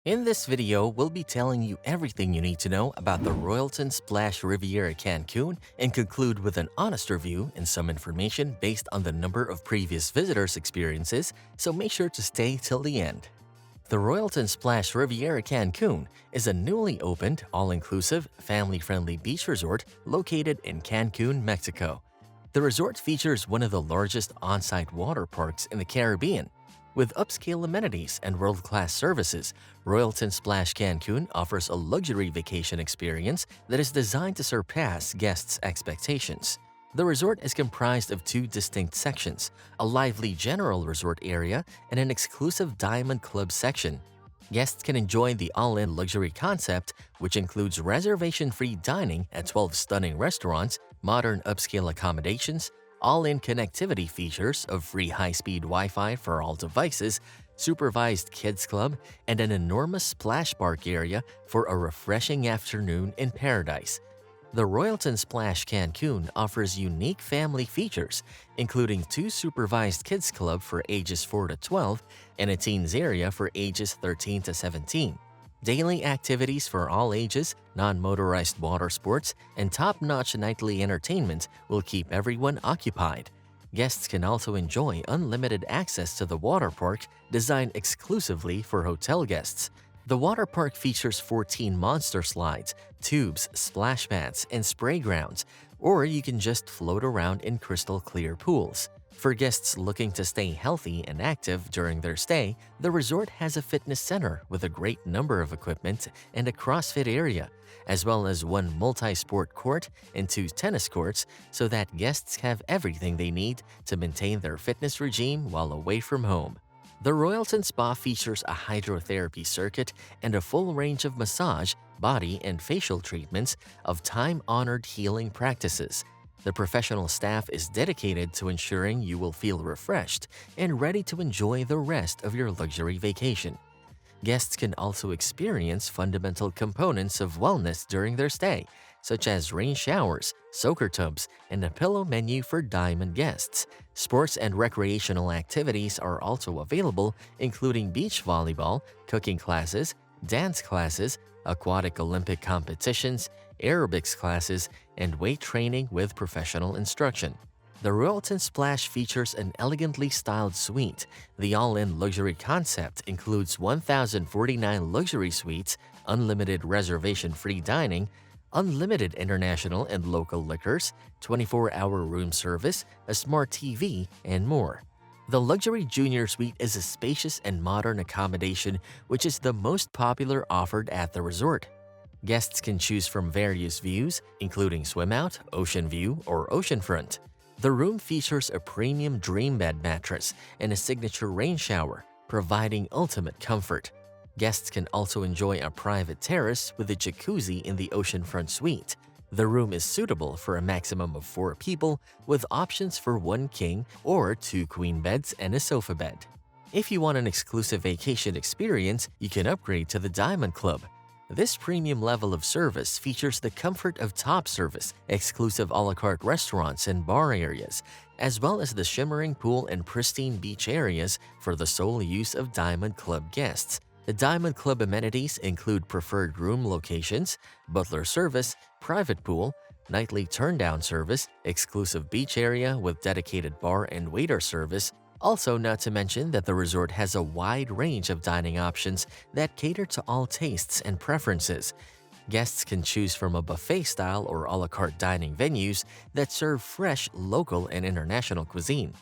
In this video, we'll be telling you everything you need to know about the Royalton Splash Riviera Cancun and conclude with an honest review and some information based on the number of previous visitors' experiences, so make sure to stay till the end. The Royalton Splash Riviera Cancun is a newly opened, all-inclusive, family-friendly beach resort located in Cancun, Mexico. The resort features one of the largest on-site water parks in the Caribbean. With upscale amenities and world-class services, Royalton Splash Cancun offers a luxury vacation experience that is designed to surpass guests' expectations. The resort is comprised of two distinct sections, a lively general resort area and an exclusive Diamond Club section. Guests can enjoy the all-in luxury concept, which includes reservation-free dining at 12 stunning restaurants, modern upscale accommodations, all-in connectivity features of free high-speed Wi-Fi for all devices, supervised kids club, and an enormous splash park area for a refreshing afternoon in paradise. The Royalton Splash Cancun offers unique family features, including two supervised kids club for ages 4 to 12 and a teens area for ages 13 to 17. Daily activities for all ages, non-motorized water sports, and top-notch nightly entertainment will keep everyone occupied. Guests can also enjoy unlimited access to the water park designed exclusively for hotel guests. The water park features 14 monster slides, tubes, splash pads, and spray grounds, or you can just float around in crystal-clear pools. For guests looking to stay healthy and active during their stay, the resort has a fitness center with a great number of equipment and a CrossFit area, as well as one multi-sport court and two tennis courts so that guests have everything they need to maintain their fitness regime while away from home. The Royalton Spa features a hydrotherapy circuit and a full range of massage, body, and facial treatments of time-honored healing practices. The professional staff is dedicated to ensuring you will feel refreshed and ready to enjoy the rest of your luxury vacation. Guests can also experience fundamental components of wellness during their stay, such as rain showers, soaker tubs, and a pillow menu for diamond guests. Sports and recreational activities are also available, including beach volleyball, cooking classes, dance classes, aquatic Olympic competitions, aerobics classes, and weight training with professional instruction. The Royalton Splash features an elegantly styled suite. The all-in luxury concept includes 1,049 luxury suites, unlimited reservation-free dining, unlimited international and local liquors, 24-hour room service, a smart TV, and more. The Luxury Junior Suite is a spacious and modern accommodation which is the most popular offered at the resort. Guests can choose from various views, including swim-out, ocean view, or oceanfront. The room features a premium dream bed mattress and a signature rain shower, providing ultimate comfort. Guests can also enjoy a private terrace with a jacuzzi in the oceanfront suite. The room is suitable for a maximum of 4 people, with options for 1 king or 2 queen beds and a sofa bed. If you want an exclusive vacation experience, you can upgrade to the Diamond Club. This premium level of service features the comfort of top service, exclusive a la carte restaurants and bar areas, as well as the shimmering pool and pristine beach areas for the sole use of Diamond Club guests. The Diamond Club amenities include preferred room locations, butler service, private pool, nightly turn-down service, exclusive beach area with dedicated bar and waiter service. Also, not to mention that the resort has a wide range of dining options that cater to all tastes and preferences. Guests can choose from a buffet-style or a la carte dining venues that serve fresh, local, and international cuisine.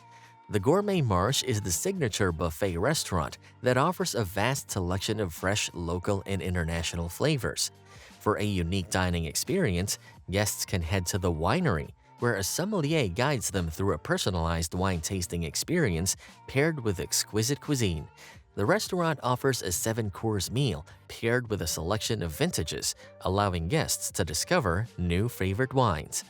The Gourmet Marche is the signature buffet restaurant that offers a vast selection of fresh, local, and international flavors. For a unique dining experience, guests can head to the winery, where a sommelier guides them through a personalized wine tasting experience paired with exquisite cuisine. The restaurant offers a 7-course meal paired with a selection of vintages, allowing guests to discover new favorite wines.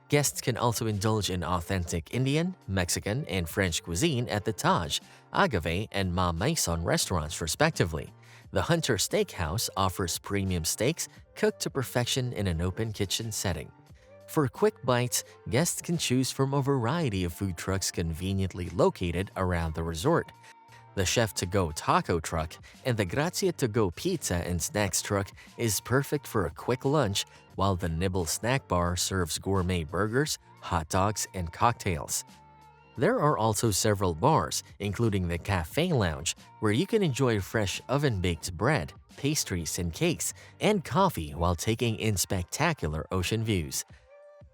Guests can also indulge in authentic Indian, Mexican, and French cuisine at the Taj, Agave, and Ma Maison restaurants respectively. The Hunter Steakhouse offers premium steaks cooked to perfection in an open kitchen setting. For quick bites, guests can choose from a variety of food trucks conveniently located around the resort. The chef-to-go taco truck and the Grazia-to-go pizza and snacks truck is perfect for a quick lunch, while the Nibble snack bar serves gourmet burgers, hot dogs, and cocktails. There are also several bars, including the Cafe Lounge, where you can enjoy fresh oven-baked bread, pastries and cakes, and coffee while taking in spectacular ocean views.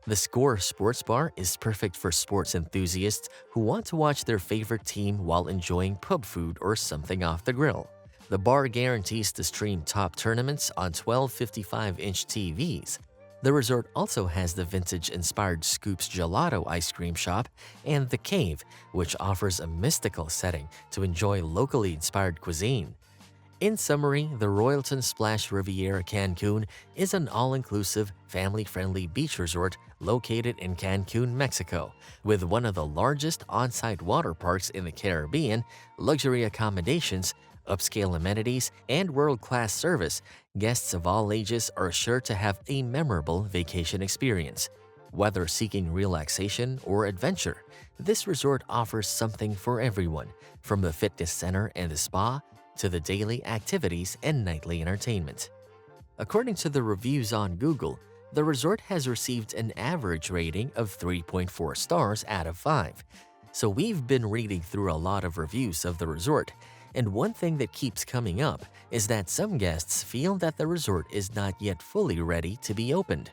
The Score Sports Bar is perfect for sports enthusiasts who want to watch their favorite team while enjoying pub food or something off the grill. The bar guarantees to stream top tournaments on 12 55-inch TVs. The resort also has the vintage-inspired Scoops Gelato ice cream shop and The Cave, which offers a mystical setting to enjoy locally inspired cuisine. In summary, the Royalton Splash Riviera Cancun is an all-inclusive, family-friendly beach resort located in Cancun, Mexico. With one of the largest on-site water parks in the Caribbean, luxury accommodations, upscale amenities, and world-class service, guests of all ages are sure to have a memorable vacation experience. Whether seeking relaxation or adventure, this resort offers something for everyone, from the fitness center and the spa to the daily activities and nightly entertainment. According to the reviews on Google, the resort has received an average rating of 3.4 stars out of 5. So we've been reading through a lot of reviews of the resort, and one thing that keeps coming up is that some guests feel that the resort is not yet fully ready to be opened.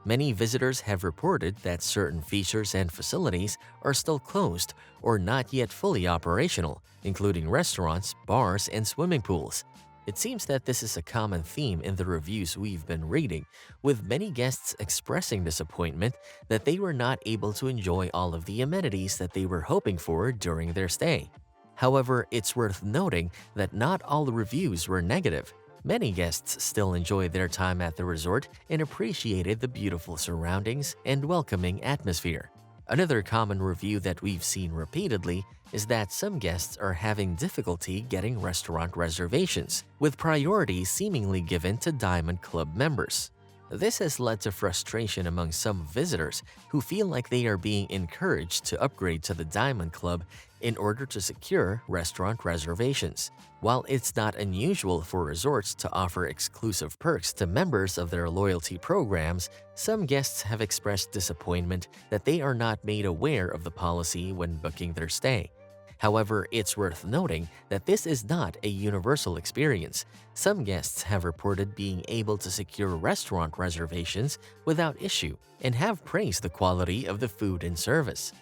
Many visitors have reported that certain features and facilities are still closed or not yet fully operational, including restaurants, bars, and swimming pools. It seems that this is a common theme in the reviews we've been reading, with many guests expressing disappointment that they were not able to enjoy all of the amenities that they were hoping for during their stay. However, it's worth noting that not all the reviews were negative. Many guests still enjoyed their time at the resort and appreciated the beautiful surroundings and welcoming atmosphere. Another common review that we've seen repeatedly is that some guests are having difficulty getting restaurant reservations, with priority seemingly given to Diamond Club members. This has led to frustration among some visitors who feel like they are being encouraged to upgrade to the Diamond Club in order to secure restaurant reservations. While it's not unusual for resorts to offer exclusive perks to members of their loyalty programs, some guests have expressed disappointment that they are not made aware of the policy when booking their stay. However, it's worth noting that this is not a universal experience. Some guests have reported being able to secure restaurant reservations without issue and have praised the quality of the food and service.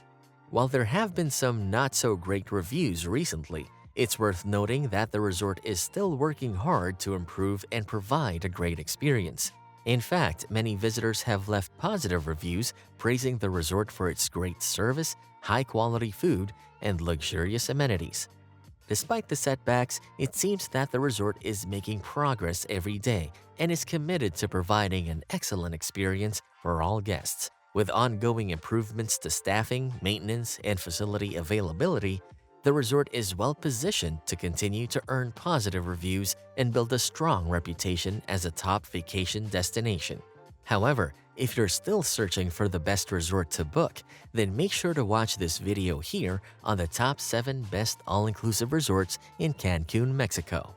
While there have been some not-so-great reviews recently, it's worth noting that the resort is still working hard to improve and provide a great experience. In fact, many visitors have left positive reviews praising the resort for its great service, high-quality food, and luxurious amenities. Despite the setbacks, it seems that the resort is making progress every day and is committed to providing an excellent experience for all guests. With ongoing improvements to staffing, maintenance, and facility availability, the resort is well positioned to continue to earn positive reviews and build a strong reputation as a top vacation destination. However, if you're still searching for the best resort to book, then make sure to watch this video here on the top 7 best all-inclusive resorts in Cancun, Mexico.